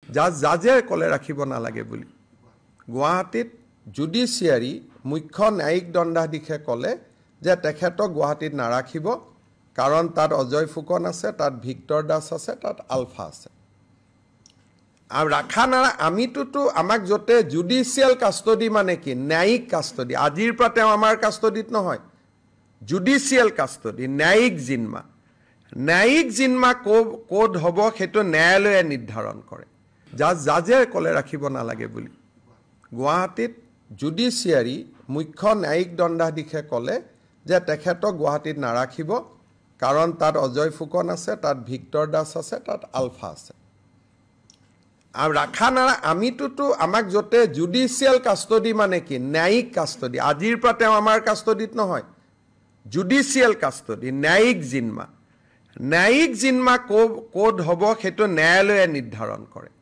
জাজে ক'লে ৰাখিব নালাগে বুলি গুৱাহাটীত জুডিচিয়াৰী মুখ্য ন্যায়িক দণ্ডাধীশে ক'লে যে তেখেতক গুৱাহাটীত নাৰাখিব কাৰণ তাত অজয় ফুকন আছে তাত ভিক্টৰ দাস আছে তাত আলফা আছে আৰু ৰাখা নাৰা আমিতো আমাক যতে জুডিচিয়েল কাষ্টডি মানে কি ন্যায়িক কাষ্টডি আজিৰ পৰা তেওঁ আমাৰ কাষ্টডিত নহয় জুডিচিয়েল কাষ্টডি ন্যায়িক জিম্মা কোড হ'ব সেইটো ন্যায়ালয়ে নিৰ্ধাৰণ কৰে জাজে ক'লে ৰাখিব নালাগে বুলি গুৱাহাটীত জুডিচিয়াৰী মুখ্য ন্যায়িক দণ্ডাধীশে ক'লে যে তেখেতক গুৱাহাটীত নাৰাখিব কাৰণ তাত অজয় ফুকন আছে তাত ভিক্টৰ দাস আছে তাত আলফা আছে আৰু ৰাখা নাৰা আমিতো আমাক যতে জুডিচিয়েল কাষ্টডি মানে কি ন্যায়িক কাষ্টডি আজিৰ পৰা তেওঁ আমাৰ কাষ্টডিত নহয় জুডিচিয়েল কাষ্টডি ন্যায়িক জিম্মা কোড হ'ব সেইটো ন্যায়ালয়ে নিৰ্ধাৰণ কৰে